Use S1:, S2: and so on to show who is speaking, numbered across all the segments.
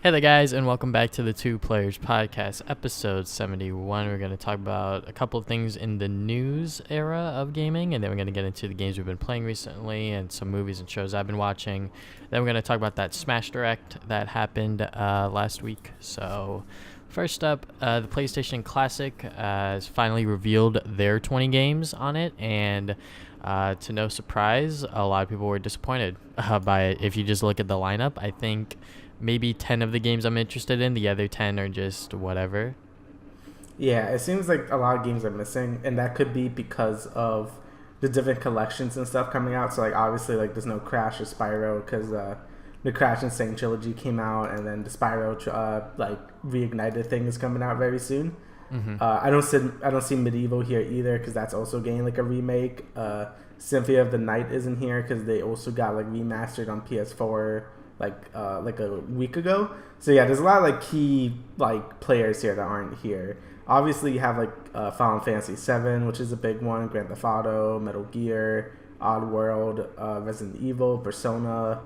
S1: Hey there, guys, and welcome back to the Two Players Podcast, episode 71. We're going to talk about a couple of things in the news era of gaming, and then we're going to get into the games we've been playing recently and some movies and shows I've been watching. Then we're going to talk about that Smash Direct that happened last week. So, first up, the PlayStation Classic has finally revealed their 20 games on it, and to no surprise, a lot of people were disappointed by it. If you just look at the lineup, I think maybe 10 of the games I'm interested in. The other 10 are just whatever.
S2: Yeah, it seems like a lot of games are missing, and that could be because of the different collections and stuff coming out. So, like, obviously, like, there's no Crash or Spyro because the Crash Insane trilogy came out, and then the Spyro Reignited thing is coming out very soon.
S1: Mm-hmm.
S2: I don't see Medieval here either because that's also getting like a remake. Symphony of the Night isn't here because they also got like remastered on PS4 like a week ago. So yeah, there's a lot of like key like players here that aren't here. Obviously, you have like Final Fantasy VII, which is a big one, Grand Theft Auto, Metal Gear, Oddworld, Resident Evil, Persona,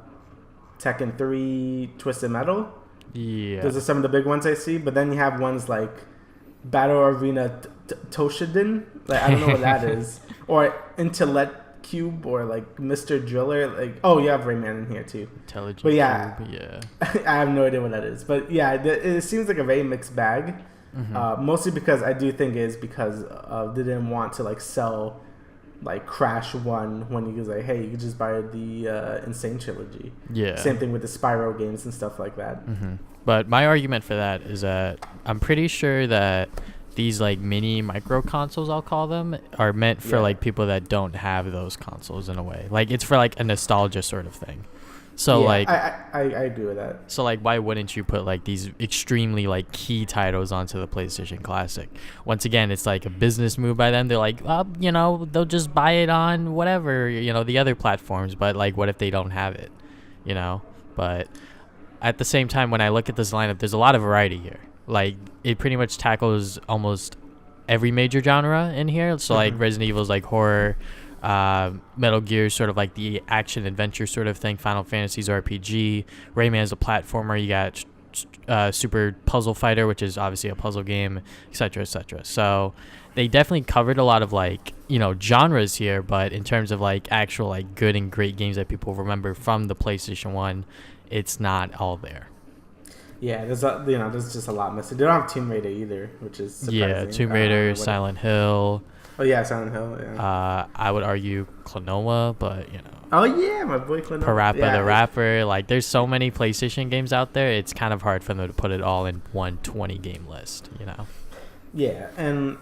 S2: Tekken 3, Twisted Metal.
S1: Yeah.
S2: Those are some of the big ones I see. But then you have ones like Battle Arena Toshinden. Like, I don't know what that is. Or Intellect Cube or like Mr. Driller. Like, oh, you have Rayman in here too.
S1: Intelligent
S2: but yeah,
S1: Cube, yeah.
S2: I have no idea what that is. But yeah, it seems like a very mixed bag.
S1: Mm-hmm.
S2: Mostly because I do think it's because they didn't want to like sell like Crash 1 when you was like, hey, you could just buy the Insane trilogy.
S1: Yeah.
S2: Same thing with the Spyro games and stuff like that.
S1: Mm-hmm. But my argument for that is that I'm pretty sure that these like mini micro consoles, I'll call them, are meant for like people that don't have those consoles in a way. Like, it's for like a nostalgia sort of thing. So
S2: yeah,
S1: like
S2: I agree with that.
S1: So like, why wouldn't you put like these extremely like key titles onto the PlayStation Classic? Once again, it's like a business move by them. They're like, they'll just buy it on whatever, the other platforms. But like, what if they don't have it? But at the same time, when I look at this lineup, there's a lot of variety here. Like, it pretty much tackles almost every major genre in here. So like, Resident Evil's like horror. Metal Gear sort of like the action adventure sort of thing. Final Fantasy's RPG. Rayman's a platformer. You got Super Puzzle Fighter, which is obviously a puzzle game, etc., etc. So they definitely covered a lot of like genres here, but in terms of like actual like good and great games that people remember from the PlayStation 1, it's not all there.
S2: Yeah, there's just a lot missing. They don't have Tomb Raider either, which is surprising.
S1: Yeah, Tomb Raider, Silent Hill.
S2: Oh yeah, Silent Hill. Yeah.
S1: I would argue Klonoa, but
S2: Oh yeah, my boy Klonoa.
S1: Parappa the Rapper. Like, there's so many PlayStation games out there. It's kind of hard for them to put it all in one 20 game list.
S2: Yeah, and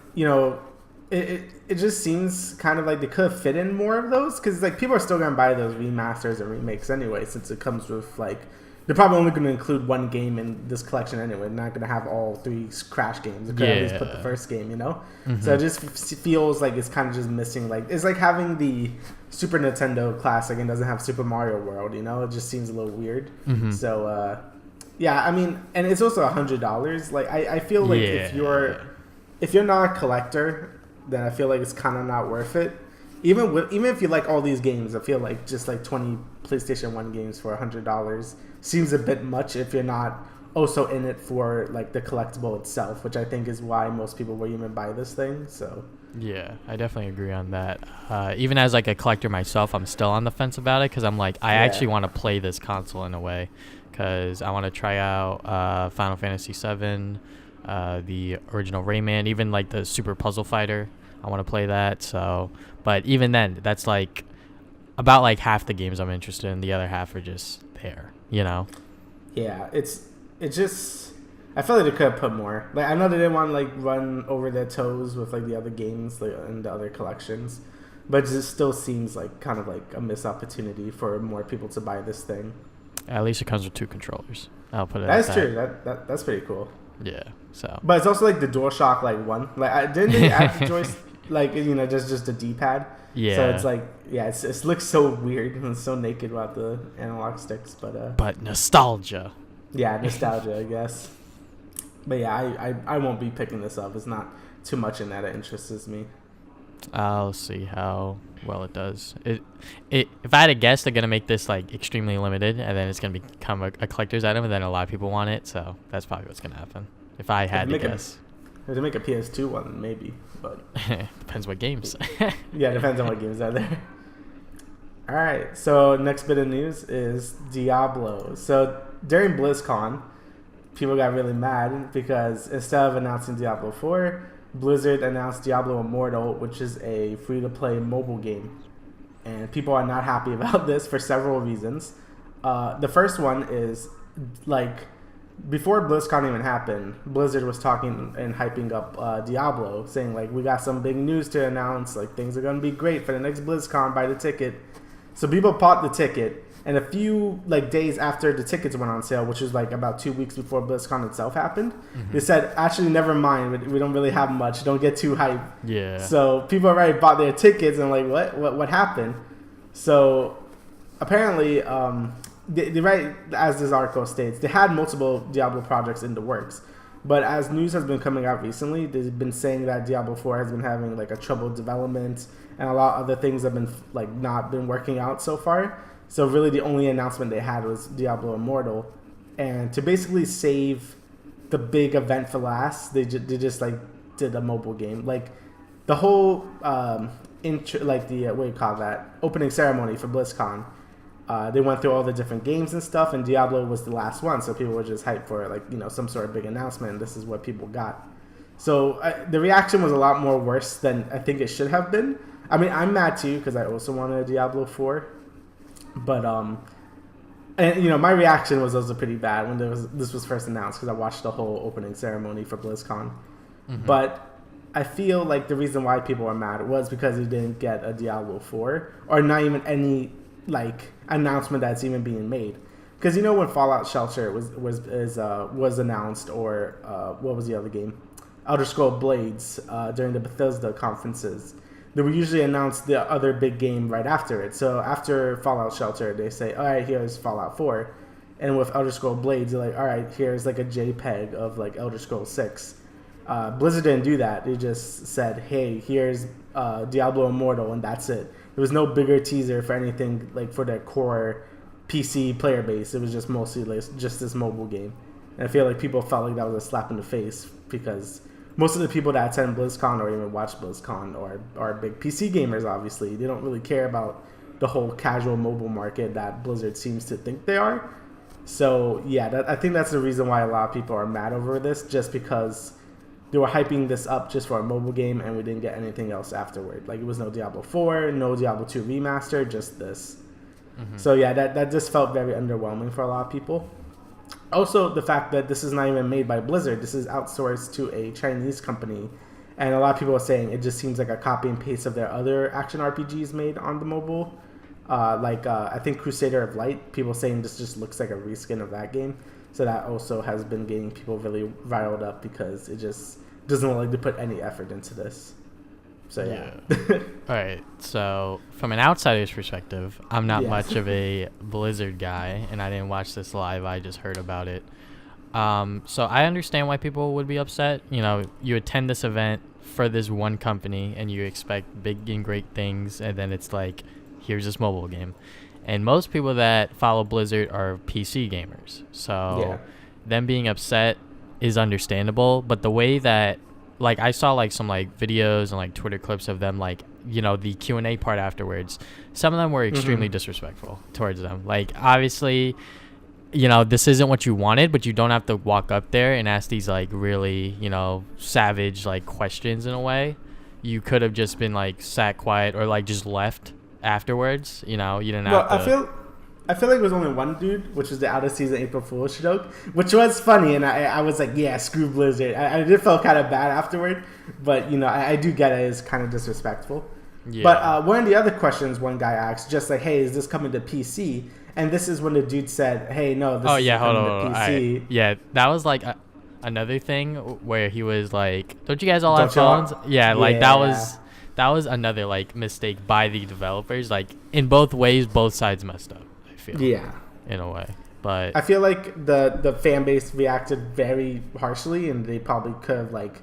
S2: it just seems kind of like they could have fit in more of those because like people are still gonna buy those remasters and remakes anyway, since it comes with like. They're probably only going to include one game in this collection anyway. They're not going to have all 3 Crash games. They could at least put the first game,
S1: Mm-hmm.
S2: So it just feels like it's kind of just missing. Like, it's like having the Super Nintendo Classic and doesn't have Super Mario World, It just seems a little weird.
S1: Mm-hmm.
S2: So, yeah, I mean, and it's also $100. Like, I feel like if you're not a collector, then I feel like it's kind of not worth it. Even if you like all these games, I feel like just like 20 PlayStation 1 games for $100 seems a bit much if you're not also in it for like the collectible itself, which I think is why most people will even buy this thing. So
S1: yeah, I definitely agree on that. Even as like a collector myself, I'm still on the fence about it because I'm like, I actually want to play this console in a way because I want to try out Final Fantasy VII, the original Rayman, even like the Super Puzzle Fighter. I want to play that. So, but even then, that's like about like half the games I'm interested in. The other half are just there,
S2: Yeah, it just I feel like they could have put more. Like, I know they didn't want to like run over their toes with like the other games like in the other collections, but it just still seems like kind of like a missed opportunity for more people to buy this thing.
S1: At least it comes with 2 controllers. I'll put it.
S2: That's true. That's pretty cool.
S1: Yeah. So.
S2: But it's also like the DualShock like 1. Like, didn't they add the joystick? Like, just a D-pad.
S1: Yeah.
S2: So it's like, yeah, it looks so weird and so naked without the analog sticks,
S1: But nostalgia.
S2: Yeah, nostalgia, I guess. But yeah, I won't be picking this up. It's not too much in that it interests me.
S1: I'll see how well it does. If I had to guess, they're gonna make this like extremely limited, and then it's gonna become a collector's item, and then a lot of people want it. So that's probably what's gonna happen. If I had to guess.
S2: If they make a PS2 one, maybe, but
S1: depends what games.
S2: Yeah, it depends on what games are there. All right, so next bit of news is Diablo. So during BlizzCon, people got really mad because instead of announcing Diablo 4, Blizzard announced Diablo Immortal, which is a free-to-play mobile game. And people are not happy about this for several reasons. The first one is, like, before BlizzCon even happened, Blizzard was talking and hyping up Diablo, saying, like, we got some big news to announce, like, things are going to be great for the next BlizzCon, buy the ticket. So people bought the ticket, and a few like days after the tickets went on sale, which was like about 2 weeks before BlizzCon itself happened, they said, actually, never mind, we don't really have much, don't get too hyped.
S1: Yeah.
S2: So people already bought their tickets, and like, what happened? So apparently, they right, as this article states, they had multiple Diablo projects in the works. But as news has been coming out recently, they've been saying that Diablo 4 has been having like a troubled development, and a lot of other things have been like not been working out so far. So really the only announcement they had was Diablo Immortal. And to basically save the big event for last, they just like did a mobile game. Like the whole intro, like the what do you call that, opening ceremony for BlizzCon. They went through all the different games and stuff, and Diablo was the last one, so people were just hyped for like, you know, some sort of big announcement, and this is what people got. So the reaction was a lot more worse than I think it should have been. I mean, I'm mad too because I also wanted a Diablo 4, but and you know, my reaction was also pretty bad when this was first announced because I watched the whole opening ceremony for BlizzCon. But I feel like the reason why people are mad was because we didn't get a Diablo 4 or not even any like announcement that's even being made, because you know when Fallout Shelter was announced, or what was the other game, Elder Scrolls Blades, during the Bethesda conferences, they would usually announce the other big game right after it. So after Fallout Shelter, they say, all right, here's Fallout 4, and with Elder Scrolls Blades, they're like, all right, here's like a JPEG of like Elder Scrolls 6. Blizzard didn't do that. They just said, hey, here's Diablo Immortal, and that's it. There was no bigger teaser for anything like for their core PC player base. It was just mostly like just this mobile game. And I feel like people felt like that was a slap in the face because most of the people that attend BlizzCon or even watch BlizzCon are big PC gamers, obviously. They don't really care about the whole casual mobile market that Blizzard seems to think they are. So, yeah, I think that's the reason why a lot of people are mad over this, just because they were hyping this up just for a mobile game, and we didn't get anything else afterward. Like, it was no Diablo 4, no Diablo 2 remaster, just this. So, yeah, that just felt very underwhelming for a lot of people. Also, the fact that this is not even made by Blizzard. This is outsourced to a Chinese company. And a lot of people are saying it just seems like a copy and paste of their other action RPGs made on the mobile. I think Crusader of Light, people saying this just looks like a reskin of that game. So that also has been getting people really riled up because it just doesn't look like they put any effort into this. So, yeah.
S1: All right. So, from an outsider's perspective, I'm not much of a Blizzard guy, and I didn't watch this live. I just heard about it. So, I understand why people would be upset. You know, you attend this event for this one company, and you expect big and great things, and then it's like, here's this mobile game. And most people that follow Blizzard are PC gamers. So them being upset is understandable. But the way that, like, I saw, like, some, like, videos and, like, Twitter clips of them, like, you know, the Q&A part afterwards. Some of them were extremely disrespectful towards them. Like, obviously, you know, this isn't what you wanted, but you don't have to walk up there and ask these, like, really, you know, savage, like, questions in a way. You could have just been, like, sat quiet or, like, just left afterwards. You know, you didn't have to.
S2: I feel like it was only one dude, which was the out of season April Fool's joke, which was funny, and I was like, yeah, screw Blizzard. I did feel kind of bad afterward, but you know, I do get it. It's kind of disrespectful. Yeah. But one of the other questions one guy asked, just like, hey, is this coming to PC? And this is when the dude said, hey, no, this is coming to PC.
S1: Yeah, that was like another thing where he was like, don't you guys all have phones? Yeah, like that was another like mistake by the developers. Like in both ways, both sides messed up, I feel.
S2: Yeah.
S1: In a way. But
S2: I feel like the fan base reacted very harshly, and they probably could have like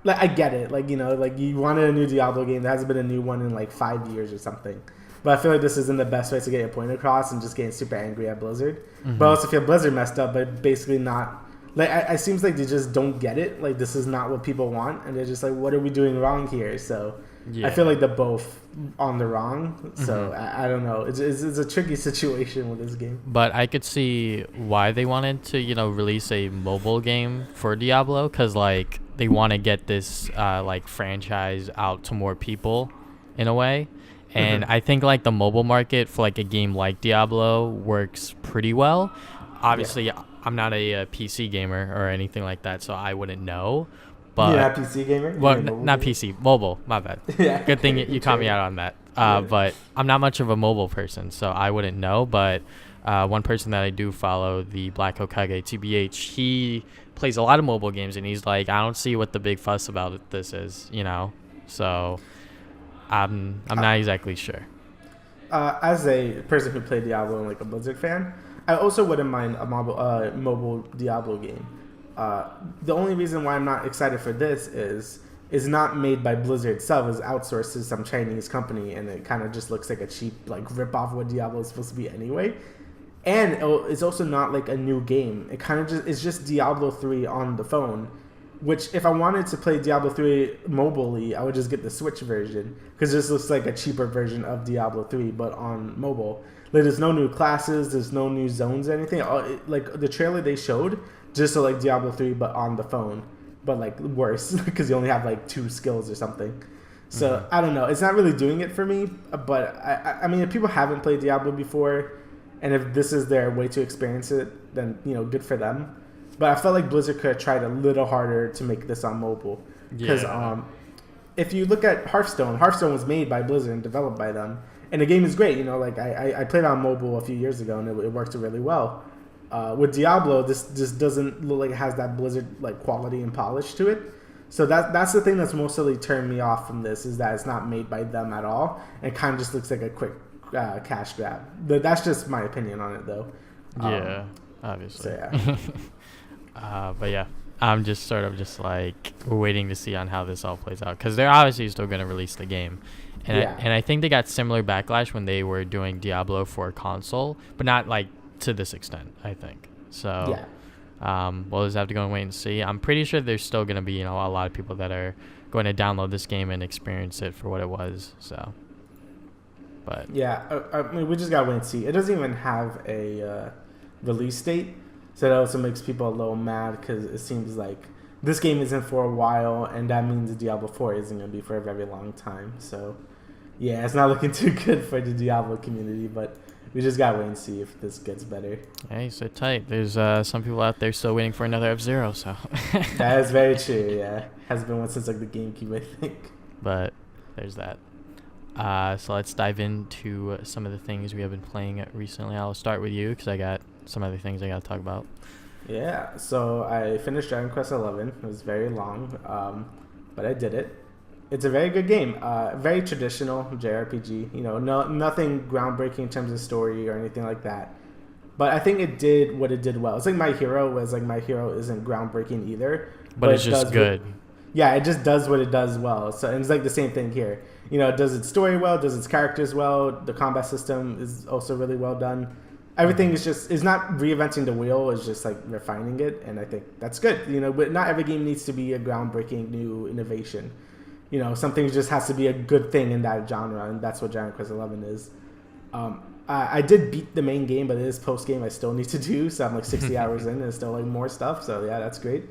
S2: like I get it. Like, you know, like you wanted a new Diablo game. There hasn't been a new one in like 5 years or something. But I feel like this isn't the best way to get your point across and just getting super angry at Blizzard.
S1: Mm-hmm.
S2: But I also feel Blizzard messed up, but basically not. Like, it seems like they just don't get it. Like, this is not what people want. And they're just like, what are we doing wrong here? So I feel like they're both on the wrong. So I don't know. It's a tricky situation with this game.
S1: But I could see why they wanted to, you know, release a mobile game for Diablo. Because, like, they want to get this, like, franchise out to more people in a way. And I think like the mobile market for like a game like Diablo works pretty well. Obviously, I'm not a PC gamer or anything like that, so I wouldn't know. But
S2: you're not a PC gamer?
S1: Well, not PC, mobile. My bad.
S2: Yeah.
S1: Good thing you caught me out on that. But I'm not much of a mobile person, so I wouldn't know. But one person that I do follow, the Black Hokage TBH, he plays a lot of mobile games, and he's like, I don't see what the big fuss about this is, you know. So I'm not exactly sure.
S2: As a person who played Diablo and like a Blizzard fan, I also wouldn't mind a mobile Diablo game. The only reason why I'm not excited for this is not made by Blizzard itself. It's outsourced to some Chinese company, and it kind of just looks like a cheap like rip off of what Diablo is supposed to be anyway. And it's also not like a new game. It kind of just it's just Diablo 3 on the phone. Which, if I wanted to play Diablo 3 mobilely, I would just get the Switch version. Because this looks like a cheaper version of Diablo 3, but on mobile. Like, there's no new classes, there's no new zones or anything. Like, the trailer they showed, just like Diablo 3, but on the phone. But, like, worse, because you only have, like, 2 skills or something. So, I don't know. It's not really doing it for me. But, I mean, if people haven't played Diablo before, and if this is their way to experience it, then, you know, good for them. But I felt like Blizzard could have tried a little harder to make this on mobile. Because if you look at Hearthstone was made by Blizzard and developed by them. And the game is great. You know, like I played on mobile a few years ago and it worked really well. With Diablo, this just doesn't look like it has that Blizzard like quality and polish to it. So that's the thing that's mostly turned me off from this is that it's not made by them at all. And it kind of just looks like a quick cash grab. That's just my opinion on it, though.
S1: Yeah, obviously.
S2: So, yeah.
S1: But yeah, I'm just sort of just like waiting to see on how this all plays out because they're obviously still going to release the game, and I think they got similar backlash when they were doing Diablo for console, but not like to this extent. I think so. Yeah. We'll just have to go and wait and see. I'm pretty sure there's still going to be a lot of people that are going to download this game and experience it for what it was. So. But
S2: yeah, I mean, we just gotta wait and see. It doesn't even have a release date. So that also makes people a little mad because it seems like this game isn't for a while, and that means Diablo 4 isn't going to be for a very long time. So, yeah, it's not looking too good for the Diablo community, but we just got to wait and see if this gets better.
S1: Hey, so tight. There's some people out there still waiting for another F-Zero, so.
S2: That is very true, yeah. Has been one since like the GameCube, I think.
S1: But there's that. So let's dive into some of the things we have been playing recently. I'll start with you because I got some other things I got to talk about.
S2: Yeah, so I finished Dragon Quest XI. It was very long, but I did it. It's a very good game. Very traditional JRPG. You know, nothing groundbreaking in terms of story or anything like that. But I think it did what it did well. It's like My Hero was like My Hero isn't groundbreaking either.
S1: But it's just good.
S2: It just does what it does well. So and it's like the same thing here. You know, it does its story well, does its characters well. The combat system is also really well done. Everything is not reinventing the wheel, it's just like refining it, and I think that's good. You know, but not every game needs to be a groundbreaking new innovation. You know, something just has to be a good thing in that genre, and that's what Dragon Quest XI is. I did beat the main game, but it is post game I still need to do, so I'm like 60 hours in, and there's still like more stuff. So yeah, that's great.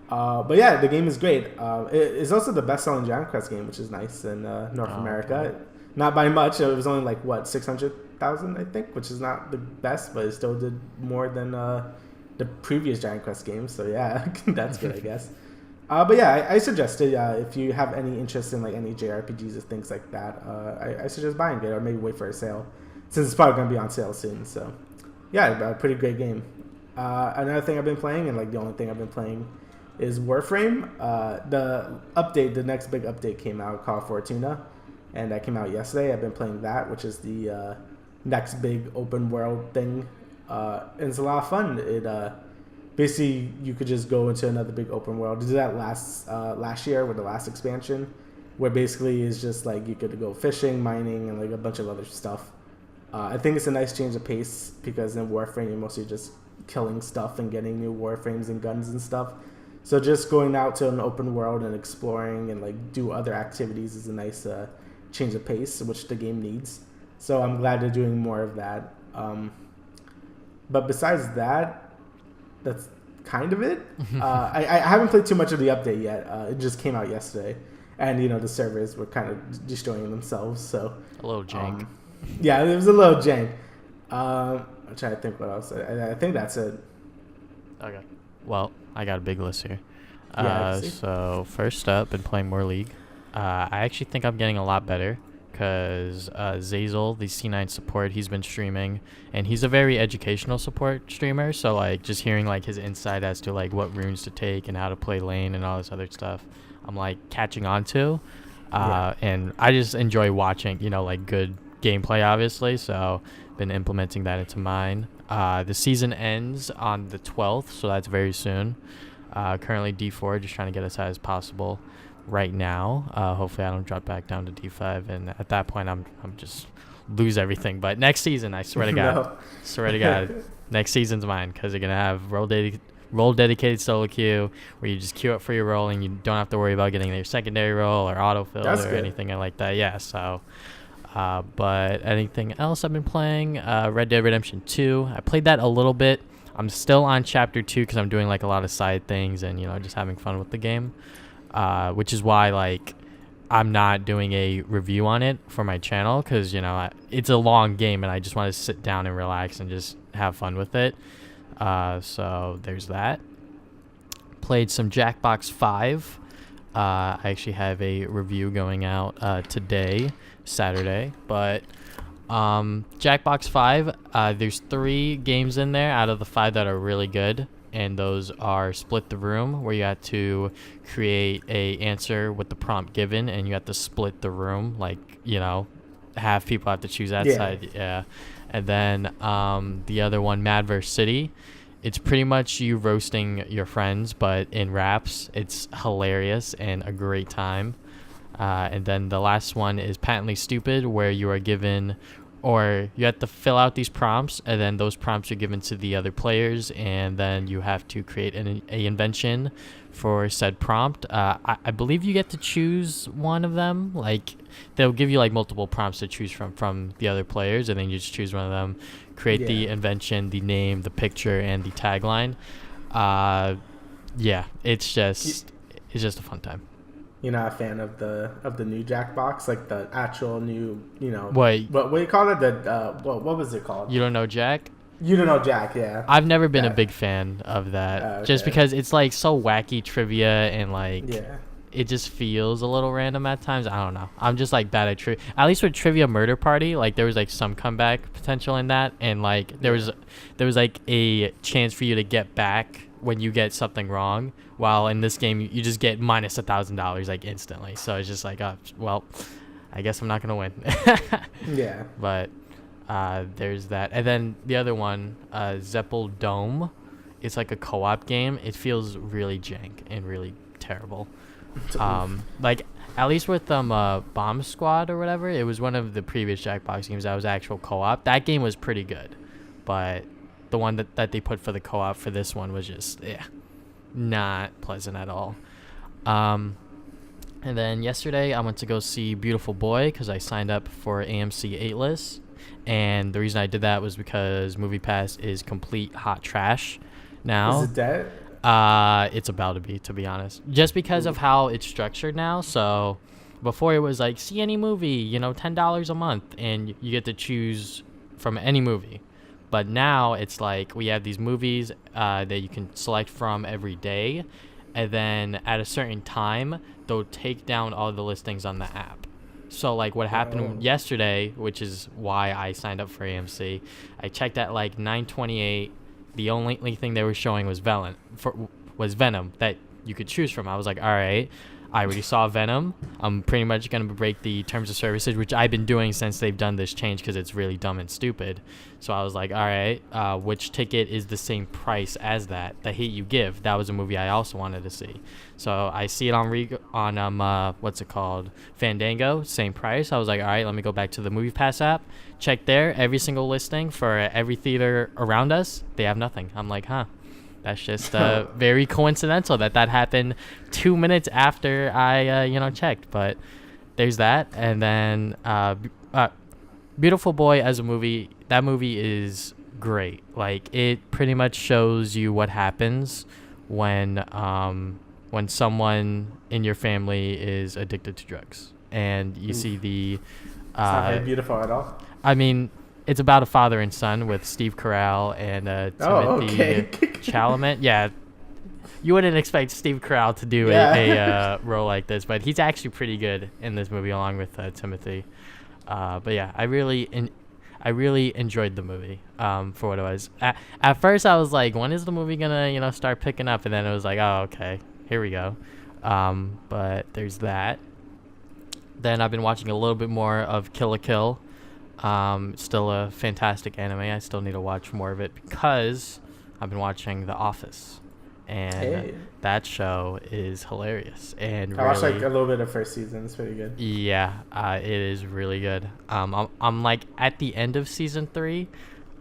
S2: But yeah, the game is great. It's also the best-selling Dragon Quest game, which is nice in North America.
S1: Okay.
S2: Not by much. It was only like 600,000, I think, which is not the best, but it still did more than the previous Dragon Quest games. So yeah, that's good, I guess. But yeah, I suggest it if you have any interest in like any JRPGs or things like that. I suggest buying it or maybe wait for a sale, since it's probably gonna be on sale soon. So yeah, a pretty great game. Another thing I've been playing, and like the only thing I've been playing, is Warframe. The next big update came out called Fortuna, and that came out yesterday. I've been playing that, which is the next big open world thing. And it's a lot of fun. basically you could just go into another big open world. Did that last year with the last expansion, where basically it's just like you could go fishing, mining, and like a bunch of other stuff. I think it's a nice change of pace because in Warframe you're mostly just killing stuff and getting new Warframes and guns and stuff. So just going out to an open world and exploring and like do other activities is a nice change of pace, which the game needs. So I'm glad they're doing more of that. But besides that, that's kind of it. I haven't played too much of the update yet. It just came out yesterday, and the servers were kind of destroying themselves. So
S1: a little jank.
S2: Yeah, it was a little jank. I'm trying to think what else. I think that's it.
S1: Okay. Well, I got a big list here.
S2: Yeah,
S1: so first up, been playing more League. I actually think I'm getting a lot better because Zazel, the C9 support, he's been streaming, and he's a very educational support streamer. So like just hearing like his insight as to like what runes to take and how to play lane and all this other stuff, I'm like catching on to. And I just enjoy watching, like good gameplay, obviously. So been implementing that into mine. The season ends on the 12th, so that's very soon. Currently D4, just trying to get as high as possible right now. Hopefully I don't drop back down to D5, and at that point I'm just lose everything. But next season, I swear to God, next season's mine, because you're gonna have role dedicated solo queue where you just queue up for your role and you don't have to worry about getting your secondary role or autofill or anything like that. Yeah, so but anything else I've been playing? Red Dead Redemption 2. I played that a little bit. I'm still on chapter 2 because I'm doing like a lot of side things and just having fun with the game, which is why like I'm not doing a review on it for my channel, because it's a long game and I just want to sit down and relax and just have fun with it. So there's that. Played some Jackbox 5. I actually have a review going out today, Saturday, but Jackbox 5, there's 3 games in there out of the 5 that are really good, and those are Split the Room, where you have to create a answer with the prompt given and you have to split the room, like half people have to choose that side. And then the other one, Mad vs. City, it's pretty much you roasting your friends but in raps. It's hilarious and a great time. And then the last one is Patently Stupid, where you are given, or you have to fill out these prompts, and then those prompts are given to the other players, and then you have to create an invention for said prompt. I believe you get to choose one of them. Like they'll give you like multiple prompts to choose from the other players, and then you just choose one of them, create the invention, the name, the picture, and the tagline. It's just a fun time.
S2: You're not a fan of the new Jackbox, like the actual new,
S1: Wait.
S2: What do you call it? What was it called?
S1: You don't know Jack?
S2: You don't know Jack, yeah.
S1: I've never been a big fan of that, just because it's like so wacky trivia and like it just feels a little random at times. I don't know. I'm just like bad at trivia. At least with Trivia Murder Party, like there was like some comeback potential in that, and like there was like a chance for you to get back when you get something wrong, while in this game you just get minus $1,000 like instantly. So it's just like, well, I guess I'm not gonna win.
S2: Yeah.
S1: But there's that, and then the other one, Zeppel Dome. It's like a co-op game. It feels really jank and really terrible. Like at least with Bomb Squad or whatever, it was one of the previous Jackbox games that was actual co-op. That game was pretty good, but the one that they put for the co-op for this one was just not pleasant at all. And then yesterday I went to go see Beautiful Boy because I signed up for AMC 8 list, and the reason I did that was because MoviePass is complete hot trash now.
S2: Is it dead?
S1: It's about to be honest, just because of how it's structured now. So before it was like, see any movie, $10 a month, and you get to choose from any movie. But now it's like we have these movies that you can select from every day, and then at a certain time they'll take down all the listings on the app. So like what happened yesterday, which is why I signed up for AMC, I checked at like 9:28. The only thing they were showing was Venom that you could choose from. I was like, all right. I already saw Venom. I'm pretty much going to break the terms of services, which I've been doing since they've done this change because it's really dumb and stupid. So I was like, all right, which ticket is the same price as that? The Hate You Give. That was a movie I also wanted to see. So I see it on what's it called? Fandango, same price. I was like, all right, let me go back to the Movie Pass app. Check there, every single listing for every theater around us, they have nothing. I'm like, huh. That's just very coincidental that happened 2 minutes after I, checked. But there's that. And then Beautiful Boy as a movie, that movie is great. Like, it pretty much shows you what happens when someone in your family is addicted to drugs. And you see the...
S2: it's not very beautiful at all.
S1: I mean... It's about a father and son with Steve Carell and Timothy Chalamet. Yeah, you wouldn't expect Steve Carell to do a role like this, but he's actually pretty good in this movie along with Timothy. But yeah, I really enjoyed the movie for what it was. At first, I was like, when is the movie gonna start picking up? And then it was like, oh, okay, here we go. But there's that. Then I've been watching a little bit more of Kill la Kill. Still a fantastic anime. I still need to watch more of it because I've been watching The Office, and that show is hilarious. And
S2: I watched like a little bit of first season. It's pretty good.
S1: Yeah, it is really good. I'm like at the end of season 3,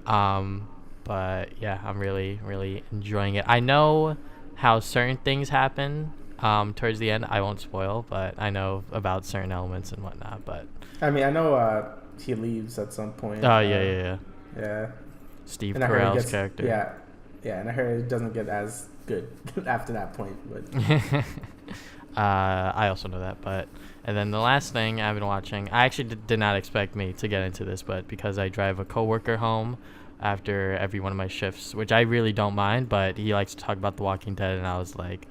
S1: but yeah, I'm really enjoying it. I know how certain things happen towards the end. I won't spoil, but I know about certain elements and whatnot. But
S2: I mean, I know he leaves at some point.
S1: Oh yeah. Steve
S2: and
S1: Carell's character.
S2: Yeah, and I heard it doesn't get as good after that point. But
S1: I also know that. And then the last thing I've been watching, I actually did not expect me to get into this, but because I drive a coworker home after every one of my shifts, which I really don't mind, but he likes to talk about The Walking Dead, and I was like,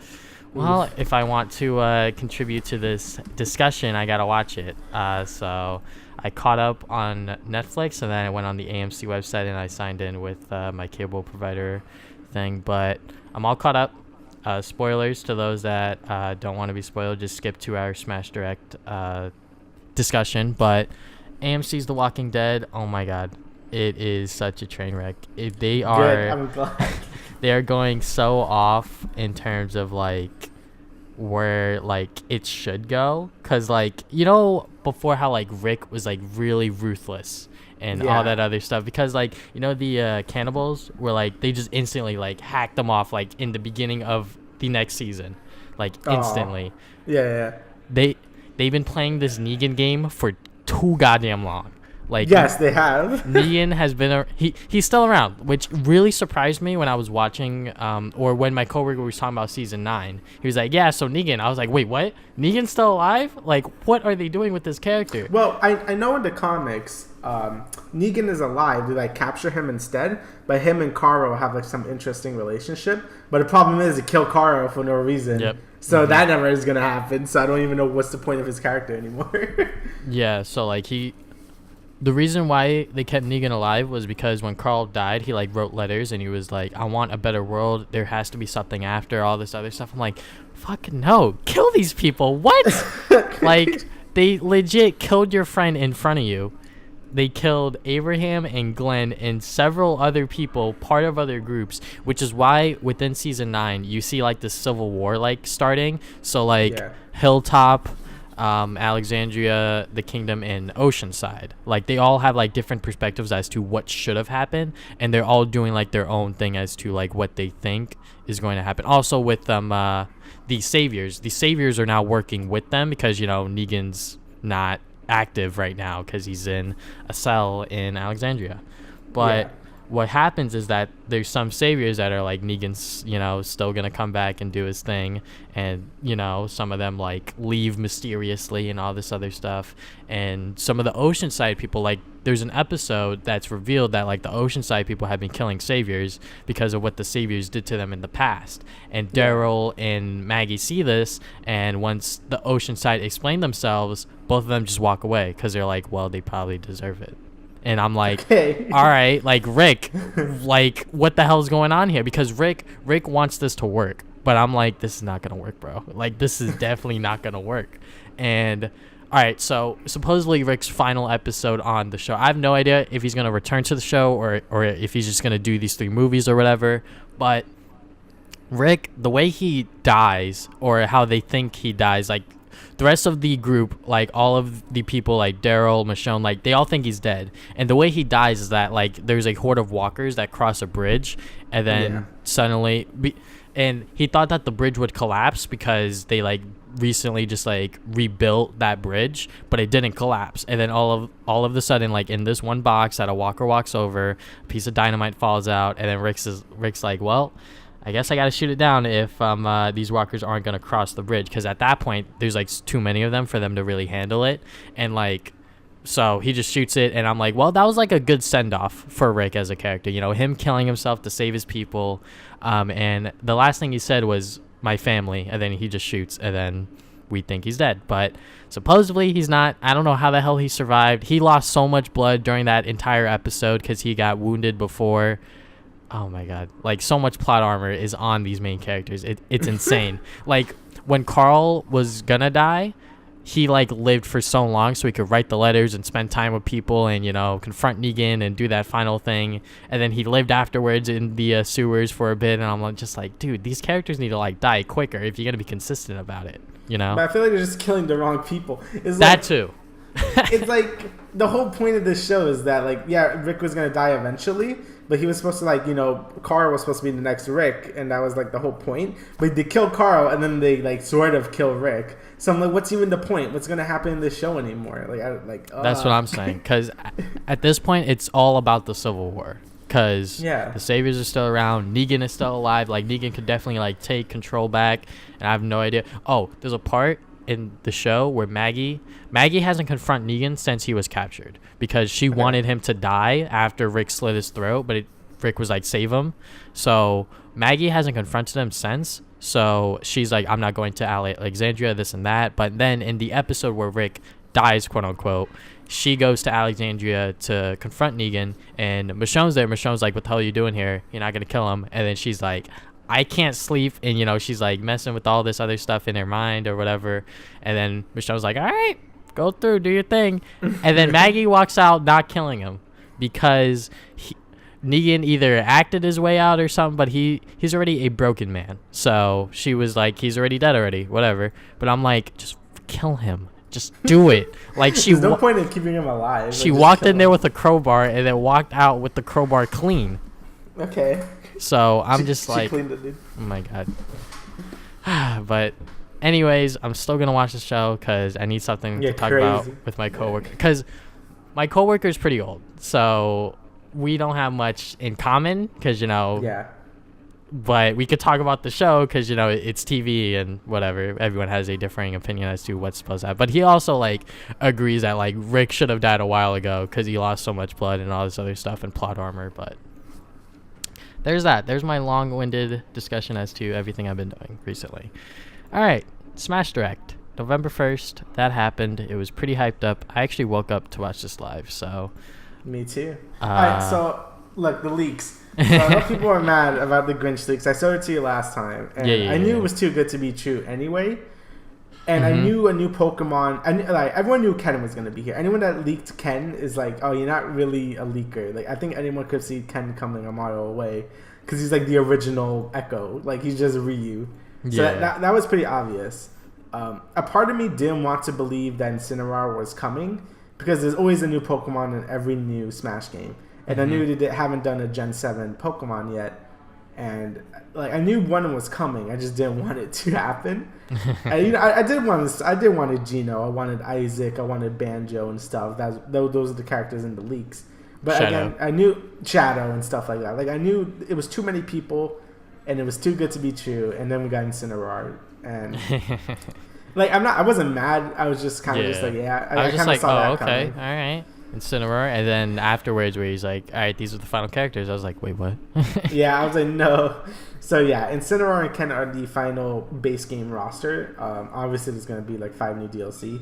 S1: well, if I want to contribute to this discussion, I gotta watch it. So I caught up on Netflix, and then I went on the AMC website and I signed in with my cable provider thing. But I'm all caught up. Spoilers to those that don't want to be spoiled, just skip to our Smash Direct discussion. But AMC's The Walking Dead, oh my god, it is such a train wreck. They are going so off in terms of like where like it should go, because like before how like Rick was like really ruthless and all that other stuff, because like the cannibals were like they just instantly like hacked them off like in the beginning of the next season, like instantly. They've been playing this Negan game for too goddamn long. Like,
S2: yes, they have.
S1: Negan has been he's still around, which really surprised me when I was watching or when my coworker was talking about season 9. He was like, yeah, so Negan. I was like, wait, what? Negan's still alive? Like, what are they doing with this character?
S2: Well, I know in the comics Negan is alive. They like capture him instead, but him and Karo have like some interesting relationship. But the problem is they kill Karo for no reason.
S1: Yep.
S2: So that never is gonna happen. So I don't even know what's the point of his character anymore.
S1: Yeah, so like the reason why they kept Negan alive was because when Carl died, he like wrote letters and he was like, I want a better world. There has to be something after all this other stuff. I'm like, fucking no, kill these people. What? Like, they legit killed your friend in front of you. They killed Abraham and Glenn and several other people, part of other groups, which is why within season 9 you see like the civil war like starting. So like Hilltop, Alexandria, the Kingdom, and Oceanside, like they all have like different perspectives as to what should have happened, and they're all doing like their own thing as to like what they think is going to happen. Also with the saviors are now working with them because Negan's not active right now because he's in a cell in Alexandria. But what happens is that there's some saviors that are like, Negan's still gonna come back and do his thing, and some of them like leave mysteriously and all this other stuff. And some of the Oceanside people, like there's an episode that's revealed that like the Oceanside people have been killing saviors because of what the saviors did to them in the past. And Daryl and Maggie see this, and once the Oceanside explain themselves, both of them just walk away because they're like, well, they probably deserve it. And I'm like, all right, like Rick, like what the hell is going on here? Because Rick wants this to work. But I'm like, this is not gonna work, bro. Like, this is definitely not gonna work. And all right, so supposedly Rick's final episode on the show. I have no idea if he's gonna return to the show or if he's just gonna do these 3 movies or whatever. But Rick, the way he dies, or how they think he dies, like the rest of the group, like all of the people, like Daryl, Michonne, like they all think he's dead. And the way he dies is that like there's a horde of walkers that cross a bridge, and then suddenly, and he thought that the bridge would collapse because they like recently just like rebuilt that bridge, but it didn't collapse. And then all of the sudden, like in this one box that a walker walks over, a piece of dynamite falls out, and then Rick's like, well, I guess I gotta shoot it down if these walkers aren't gonna cross the bridge, because at that point there's like too many of them for them to really handle it. And like, so he just shoots it, and I'm like, well, that was like a good send-off for Rick as a character, you know, him killing himself to save his people. And the last thing he said was my family, and then he just shoots, and then we think he's dead. But supposedly he's not. I don't know how the hell he survived. He lost so much blood during that entire episode because he got wounded before. Oh my god, like so much plot armor is on these main characters. It's insane. Like when Carl was gonna die, he like lived for so long so he could write the letters and spend time with people and, you know, confront Negan and do that final thing. And then he lived afterwards in the sewers for a bit, and I'm like, just like, dude, these characters need to like die quicker if you're gonna be consistent about it, you know?
S2: But I feel like they're just killing the wrong people. It's
S1: that
S2: like,
S1: too.
S2: It's like the whole point of this show is that, like, yeah, Rick was gonna die eventually, but he was supposed to, like, you know, Carl was supposed to be the next Rick, and that was like the whole point. But they kill Carl, and then they like sort of kill Rick. So I'm like, what's even the point? What's gonna happen in this show anymore?
S1: That's what I'm saying. Because at this point, it's all about the Civil War. Because the Saviors are still around, Negan is still alive. Like, Negan could definitely like take control back, and I have no idea. Oh, there's a part in the show where Maggie hasn't confronted Negan since he was captured, because she wanted him to die after Rick slit his throat, but Rick was like, save him. So Maggie hasn't confronted him since. So she's like, I'm not going to Alexandria, this and that. But then in the episode where Rick dies, quote unquote, she goes to Alexandria to confront Negan, and Michonne's there. Michonne's like, what the hell are you doing here? You're not gonna kill him. And then she's like, I can't sleep, and, you know, she's like messing with all this other stuff in her mind or whatever. And then Michelle's like, all right, go through, do your thing. And then Maggie walks out not killing him because Negan either acted his way out or something, but he's already a broken man. So she was like, he's already dead already, whatever. But I'm like, just kill him. Just do it. Like,
S2: there's no point in keeping him alive.
S1: She walked in there with a crowbar and then walked out with the crowbar clean.
S2: Okay.
S1: So I'm just like,
S2: cleaned it, dude.
S1: Oh my god. But anyways, I'm still gonna watch the show because I need something to talk about with my coworker. Because my coworker is pretty old, so we don't have much in common. Because, you know, but we could talk about the show because, you know, it's TV and whatever. Everyone has a differing opinion as to what's supposed to happen. But he also like agrees that like Rick should have died a while ago because he lost so much blood and all this other stuff and plot armor. But there's that. There's my long-winded discussion as to everything I've been doing recently. All right, Smash Direct, November 1st. That happened. It was pretty hyped up. I actually woke up to watch this live, so.
S2: Me too. All right, so look, the leaks. So I know people are mad about the Grinch leaks. I showed it to you last time, and I knew it was too good to be true anyway. And I knew a new Pokemon. Everyone knew Ken was gonna be here. Anyone that leaked Ken is like, oh, you're not really a leaker. Like, I think anyone could see Ken coming a mile away because he's like the original Echo. Like, he's just Ryu. So that was pretty obvious. A part of me didn't want to believe that Incineroar was coming because there's always a new Pokemon in every new Smash game, and I knew they haven't done a Gen 7 Pokemon yet. And like, I knew one was coming, I just didn't want it to happen. And, you know, I did want a Geno, I wanted Isaac, I wanted Banjo and stuff. Those are the characters in the leaks. But
S1: Shadow.
S2: Again, I knew Shadow and stuff like that. Like, I knew it was too many people, and it was too good to be true. And then we got Incineroar, and like, I wasn't mad. I was just kind of just like, I was just like,
S1: oh, okay, coming. All right. Incineroar, and then afterwards where he's like, all right, these are the final characters, I was like, wait, what?
S2: Yeah, I was like, no. So yeah, Incineroar and Ken are the final base game roster. Obviously there's going to be like 5 new DLC.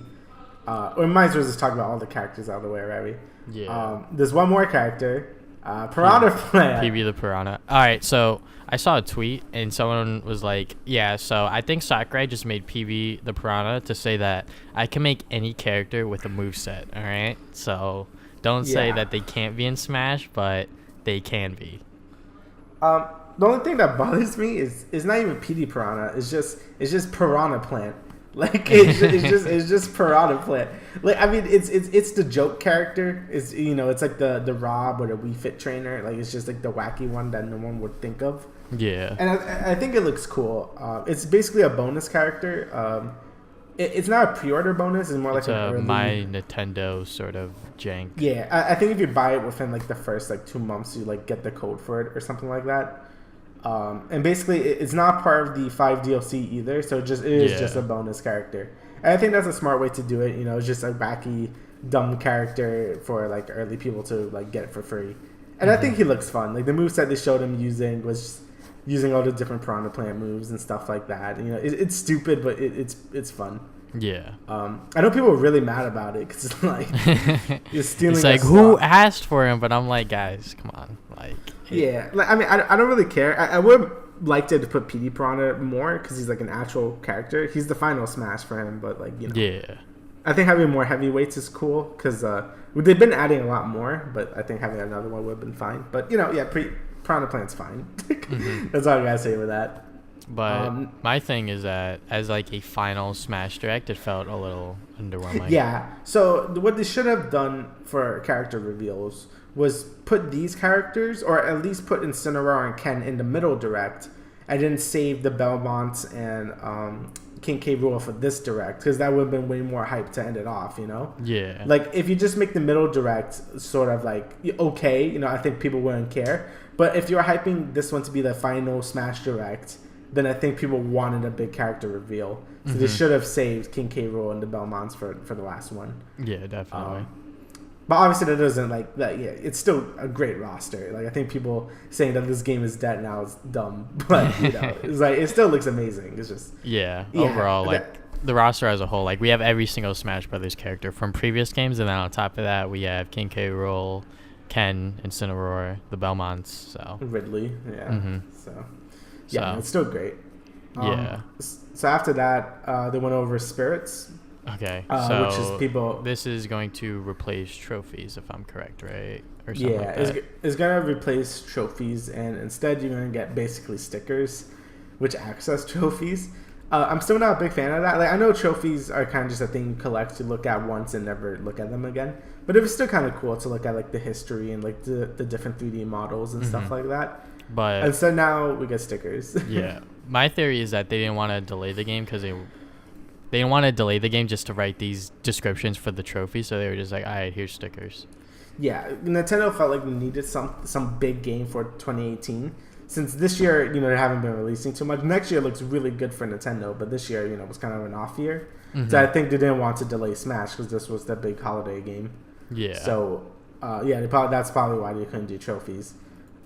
S2: Or might as well just talk about all the characters out of the way already. Yeah. There's one more character, Piranha Plant.
S1: PB the Piranha. All right, so I saw a tweet and someone was like, yeah, so I think Sakurai just made PB the Piranha to say that I can make any character with a moveset, all right? So don't say that they can't be in Smash, but they can be.
S2: The only thing that bothers me is not even PD Piranha. It's just Piranha Plant. Like it's just Piranha Plant. Like I mean, it's the joke character. It's it's like the Rob or the Wii Fit trainer. Like it's just like the wacky one that no one would think of.
S1: Yeah.
S2: And I think it looks cool. It's basically a bonus character. It's not a pre-order bonus. It's more like an early...
S1: My Nintendo sort of jank.
S2: Yeah, I think if you buy it within like the first like 2 months, you like get the code for it or something like that. And basically, it's not part of the 5 DLC either, so it is just a bonus character. And I think that's a smart way to do it. It's just a wacky, dumb character for like early people to like get it for free. And I think he looks fun. Like the moveset they showed him using was using all the different Piranha Plant moves and stuff like that. It's stupid, but it's fun.
S1: Yeah.
S2: I know people are really mad about it because it's like you're stealing.
S1: It's like who asked for him, but I'm like, guys, come on, like.
S2: Yeah, like I mean, I don't really care. I would like to put PD Piranha more because he's like an actual character. He's the final Smash for him, but like
S1: Yeah.
S2: I think having more heavyweights is cool because they've been adding a lot more, but I think having another one would have been fine. But Piranha Plant's fine. That's all I gotta say with that.
S1: But my thing is that as like a final Smash Direct, it felt a little underwhelming.
S2: Yeah. So what they should have done for character reveals was put these characters, or at least put Incineroar and Ken in the middle direct, and then save the Belmonts and King K. Rool for this direct, because that would have been way more hype to end it off,
S1: Yeah.
S2: Like, if you just make the middle direct sort of like, okay, I think people wouldn't care. But if you're hyping this one to be the final Smash Direct, then I think people wanted a big character reveal. So they should have saved King K. Rool and the Belmonts for the last one.
S1: Yeah, definitely.
S2: But obviously that doesn't like that. Yeah, it's still a great roster. Like I think people saying that this game is dead now is dumb, but it's like it still looks amazing. It's just
S1: overall the roster as a whole. Like we have every single Smash Brothers character from previous games, and then on top of that we have King K. Rool, Ken, Incineroar, the Belmonts. So
S2: Ridley, So it's still great. So after that, they went over spirits.
S1: Okay,
S2: which is people.
S1: This is going to replace trophies, if I'm correct, right? Or something like that.
S2: It's gonna replace trophies, and instead you're gonna get basically stickers, which access trophies. I'm still not a big fan of that. Like I know trophies are kind of just a thing you collect to look at once and never look at them again. But it was still kind of cool to look at like the history and like the different 3D models and stuff like that.
S1: But
S2: and so now we get stickers.
S1: Yeah, my theory is that they didn't want to delay the game because they didn't want to delay the game just to write these descriptions for the trophy. So they were just like, all right, here's stickers.
S2: Yeah, Nintendo felt like we needed some big game for 2018. Since this year, they haven't been releasing too much. Next year looks really good for Nintendo, but this year, was kind of an off year. So I think they didn't want to delay Smash because this was the big holiday game.
S1: Yeah.
S2: So, that's probably why they couldn't do trophies.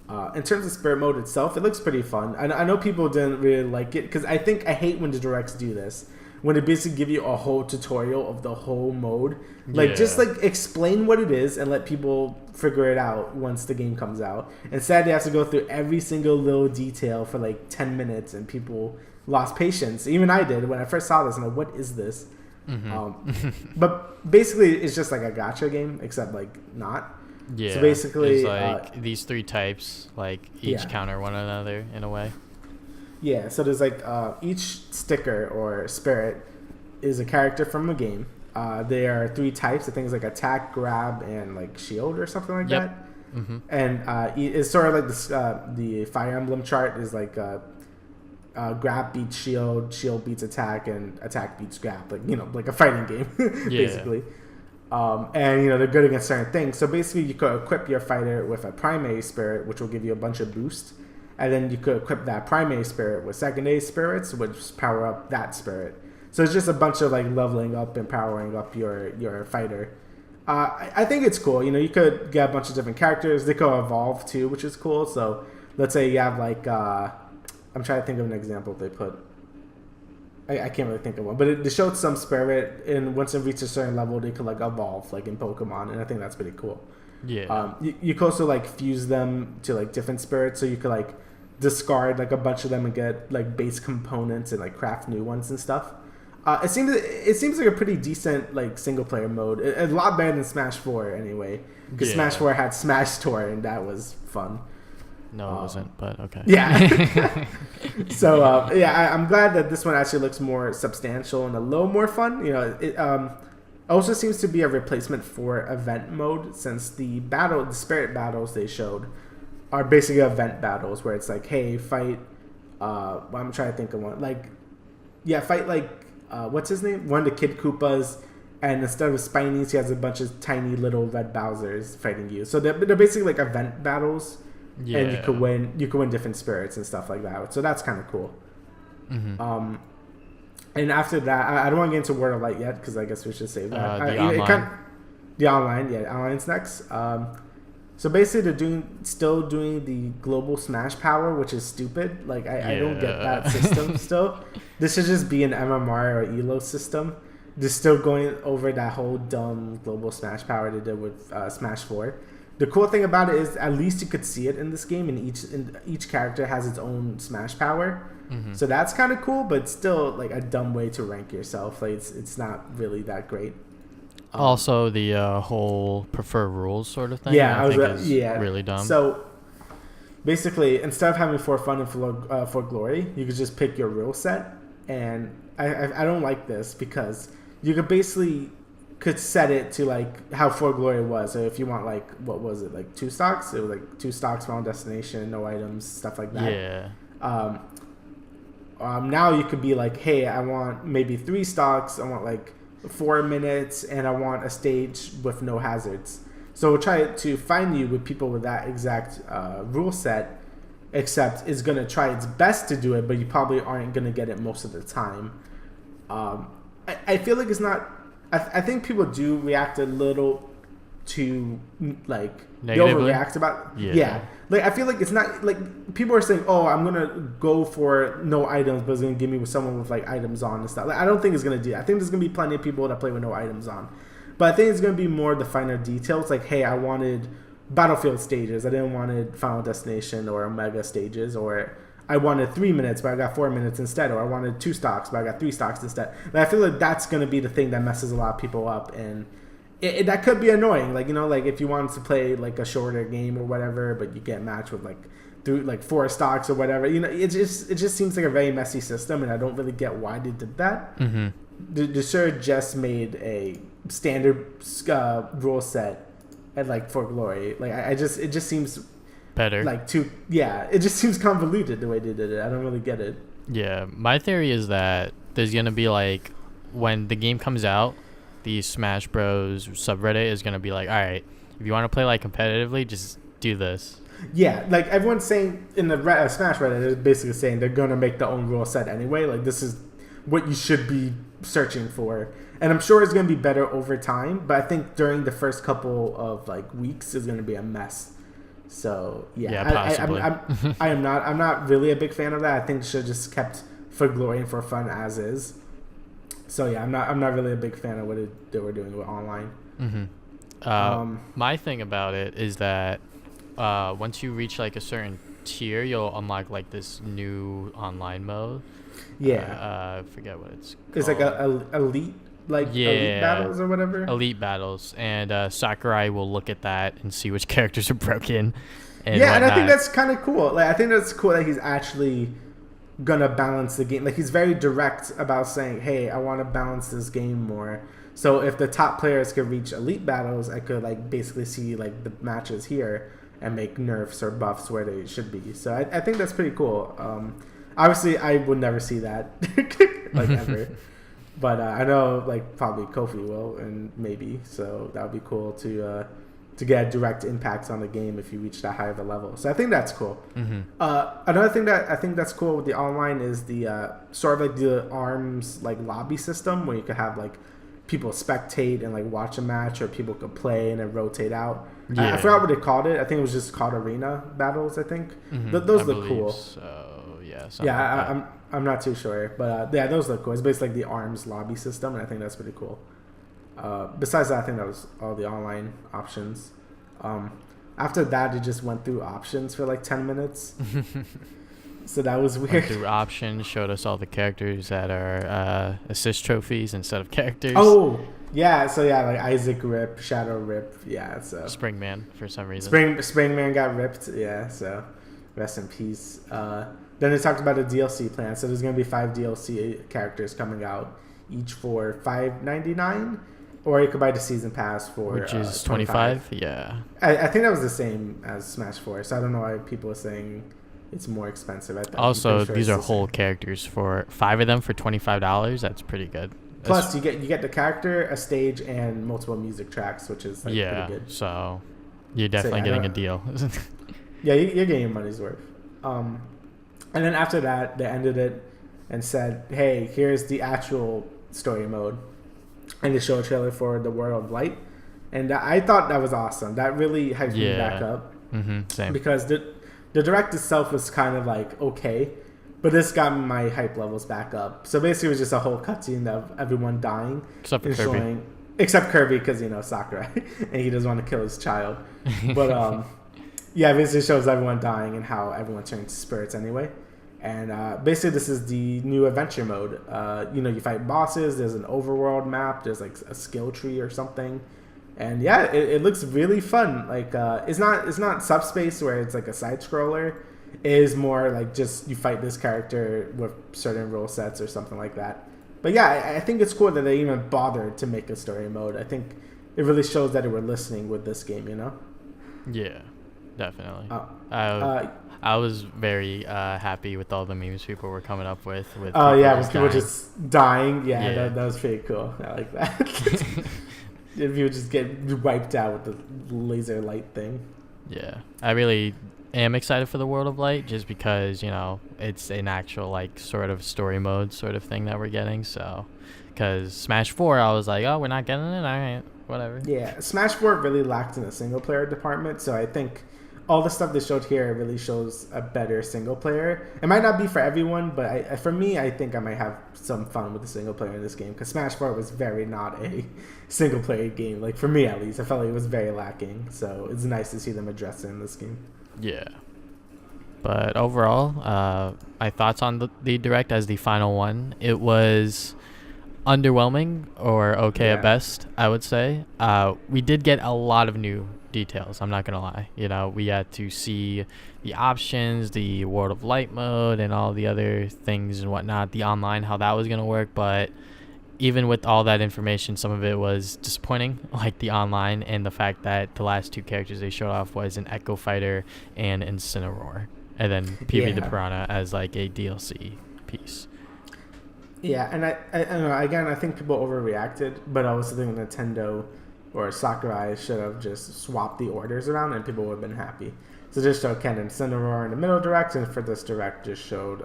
S2: In terms of Spirit Mode itself, it looks pretty fun. I know people didn't really like it because I hate when the directs do this. When they basically give you a whole tutorial of the whole mode. Just explain what it is and let people figure it out once the game comes out. Instead, they have to go through every single little detail for 10 minutes, and people lost patience. Even I did when I first saw this. I'm like, what is this? But basically, it's just like a gacha game, except not.
S1: Yeah.
S2: So basically,
S1: it's these 3 types, each counter one another in a way.
S2: Yeah, so there's each sticker or spirit is a character from a game. There are 3 types. I think it's attack, grab, and shield or something like that. And it's sort of like this, the Fire Emblem chart is grab beats shield, shield beats attack, and attack beats grab. Like a fighting game, basically. And they're good against certain things. So basically, you could equip your fighter with a primary spirit, which will give you a bunch of boost. And then you could equip that primary spirit with secondary spirits, which power up that spirit. So it's just a bunch of leveling up and powering up your fighter. I think it's cool. You could get a bunch of different characters. They could evolve too, which is cool. So let's say you have I'm trying to think of an example they put. I can't really think of one, but they showed some spirit, and once it reaches a certain level, they could evolve in Pokemon, and I think that's pretty cool.
S1: Yeah.
S2: You could also like fuse them to like different spirits, so you could like discard like a bunch of them and get like base components and like craft new ones and stuff. It seems like a pretty decent like single player mode. A lot better than Smash 4 anyway, because Smash 4 had Smash Tour and that was fun.
S1: No, it wasn't, but okay.
S2: Yeah. So I'm glad that this one actually looks more substantial and a little more fun. You know, it also seems to be a replacement for event mode, since the spirit battles they showed are basically event battles where it's like, hey, fight. I'm trying to think of one. Fight like what's his name? One of the Kid Koopas. And instead of Spinies, he has a bunch of tiny little red Bowsers fighting you. So they're basically like event battles. Yeah. And you could win different spirits and stuff like that. So that's kind of cool. Mm-hmm. And after that, I don't want to get into World of Light yet, because I guess we should save that. The online's next. So basically, they're still doing the global Smash power, which is stupid. Like I don't get that system. Still, this should just be an MMR or ELO system. They're still going over that whole dumb global Smash power they did with Smash 4. The cool thing about it is at least you could see it in this game, and each character has its own Smash power. Mm-hmm. So that's kind of cool, but still like a dumb way to rank yourself. Like it's not really that great.
S1: Also, the whole prefer rules sort of thing. I think is really dumb.
S2: So basically, instead of having for fun and for glory, you could just pick your rule set. And I don't like this, because you could set it to like how For Glory was. So if you want like, what was it, like 2 stocks? It was like 2 stocks, final destination, no items, stuff like that.
S1: Yeah.
S2: Now you could be like, hey, I want maybe 3 stocks. I want like 4 minutes, and I want a stage with no hazards. So we'll try to find you with people with that exact rule set, except it's going to try its best to do it, but you probably aren't going to get it most of the time. I feel like it's not... I think people do react a little too, like...
S1: Negatively?
S2: They overreact about... Yeah. Like, I feel like it's not... Like, people are saying, oh, I'm going to go for no items, but it's going to give me with someone with, like, items on and stuff. Like, I don't think it's going to do that. I think there's going to be plenty of people that play with no items on. But I think it's going to be more the finer details. Like, hey, I wanted Battlefield stages. I didn't want Final Destination or Omega stages. Or I wanted 3 minutes, but I got 4 minutes instead. Or I wanted 2 stocks, but I got 3 stocks instead. Like, I feel like that's going to be the thing that messes a lot of people up. And that could be annoying. Like, you know, like if you wanted to play like a shorter game or whatever, but you get matched with like 4 stocks or whatever. You know, it just seems like a very messy system, and I don't really get why they did that. Mm-hmm. The sure just made a standard rule set at like For Glory. Like it just seems
S1: better.
S2: Like it just seems convoluted the way they did it. I don't really get it.
S1: Yeah, my theory is that there's gonna be like, when the game comes out, the Smash Bros subreddit is gonna be like, all right, if you want to play like competitively, just do this.
S2: Yeah, like everyone's saying in the Smash Reddit, they're basically saying they're gonna make their own rule set anyway. Like this is what you should be searching for, and I'm sure it's gonna be better over time. But I think during the first couple of like weeks is gonna be a mess. So
S1: possibly.
S2: I'm not really a big fan of that. I think it should have just kept For Glory and for fun as is. So yeah, I'm not really a big fan of what they were doing with online.
S1: Mm-hmm. My thing about it is that once you reach like a certain tier, you'll unlock like this new online mode.
S2: Yeah.
S1: I forget what it's called.
S2: It's like a elite, elite battles or whatever.
S1: Elite battles, and Sakurai will look at that and see which characters are broken. And
S2: and I think that's kind of cool. Like I think that's cool that he's actually gonna balance the game. Like he's very direct about saying, hey, I want to balance this game more. So if the top players could reach elite battles, I could like basically see like the matches here and make nerfs or buffs where they should be. So I think that's pretty cool. Obviously I would never see that like ever, but I know like probably Kofi will, and maybe, so that would be cool to get a direct impact on the game if you reach that high of a level. So I think that's cool. Mm-hmm. Another thing that I think that's cool with the online is the sort of like the ARMS like lobby system, where you could have like people spectate and like watch a match, or people could play and then rotate out. Yeah. I forgot what they called it. I think it was just called arena battles, I think. Mm-hmm. Those look cool.
S1: So yeah.
S2: Yeah, I'm not too sure, but those look cool. It's basically like the ARMS lobby system, and I think that's pretty cool. Besides that, I think that was all the online options. After that, it just went through options for like 10 minutes. So that was weird.
S1: Went through options, showed us all the characters that are assist trophies instead of characters.
S2: Oh, yeah. So yeah, like Isaac Rip, Shadow Rip. Yeah. So
S1: Springman for some reason.
S2: Springman got ripped. Yeah. So rest in peace. Then they talked about a DLC plan. So there's gonna be 5 DLC characters coming out, each for $5.99, or you could buy the season pass for
S1: which is $25. Yeah.
S2: I think that was the same as Smash 4. So I don't know why people are saying it's more expensive.
S1: Also, these are whole characters for 5 of them for $25. That's pretty good.
S2: Plus, you get the character, a stage, and multiple music tracks, which is pretty good.
S1: So you're definitely getting a deal.
S2: Yeah, you're getting your money's worth. And then after that, they ended it and said, "Hey, here's the actual story mode," and they show a trailer for the World of Light, and I thought that was awesome. That really hyped me back up.
S1: Same.
S2: Because the direct itself was kind of like okay, but this got my hype levels back up. So basically, it was just a whole cutscene of everyone dying,
S1: except for Kirby.
S2: Except Kirby, because Sakurai, and he doesn't want to kill his child. But yeah, it basically shows everyone dying and how everyone turns to spirits anyway. And basically, this is the new adventure mode. You fight bosses. There's an overworld map. There's like a skill tree or something. And yeah, it looks really fun. Like it's not subspace where it's like a side scroller. It is more like just you fight this character with certain rule sets or something like that. But yeah, I think it's cool that they even bothered to make a story mode. I think it really shows that they were listening with this game.
S1: Yeah, definitely. I was very happy with all the memes people were coming up with. With
S2: people just dying. Yeah. That was pretty cool. I like that. If you would just get wiped out with the laser light thing.
S1: Yeah, I really am excited for the World of Light just because, it's an actual, like, sort of story mode sort of thing that we're getting. So, because Smash 4, I was like, oh, we're not getting it? All right, whatever.
S2: Yeah, Smash 4 really lacked in the single-player department, so I think all the stuff they showed here really shows a better single player. It might not be for everyone, but for me, I think I might have some fun with the single player in this game because Smash 4 was very not a single player game. Like for me, at least, I felt like it was very lacking. So it's nice to see them address it in this game.
S1: Yeah. But overall, my thoughts on the Direct as the final one, it was underwhelming or okay at best, I would say. We did get a lot of new details, I'm not gonna lie. We had to see the options, the World of Light mode, and all the other things and whatnot, the online, how that was gonna work. But even with all that information, some of it was disappointing, like the online and the fact that the last 2 characters they showed off was an Echo Fighter and Incineroar, and then PB the Piranha as like a DLC piece.
S2: Yeah, and I don't know, again, I think people overreacted, but I also think Nintendo or Sakurai should have just swapped the orders around and people would have been happy. So just showed Ken and Incineroar in the middle direct, and for this direct just showed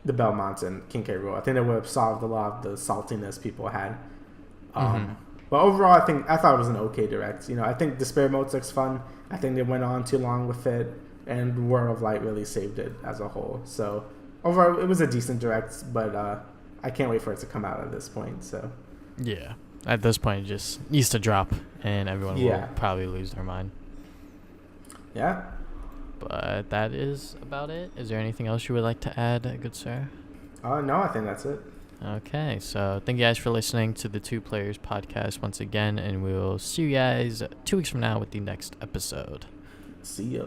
S2: the Belmonts and King K. Rool. I think that would have solved a lot of the saltiness people had. But overall, I thought it was an okay direct. I think Despair Mode looks fun. I think they went on too long with it, and World of Light really saved it as a whole. So overall, it was a decent direct, but I can't wait for it to come out at this point. So
S1: yeah. At this point, it just needs to drop, and everyone will probably lose their mind.
S2: Yeah.
S1: But that is about it. Is there anything else you would like to add, good sir?
S2: No, I think that's it.
S1: Okay, so thank you guys for listening to the Two Players podcast once again, and we'll see you guys 2 weeks from now with the next episode.
S2: See ya.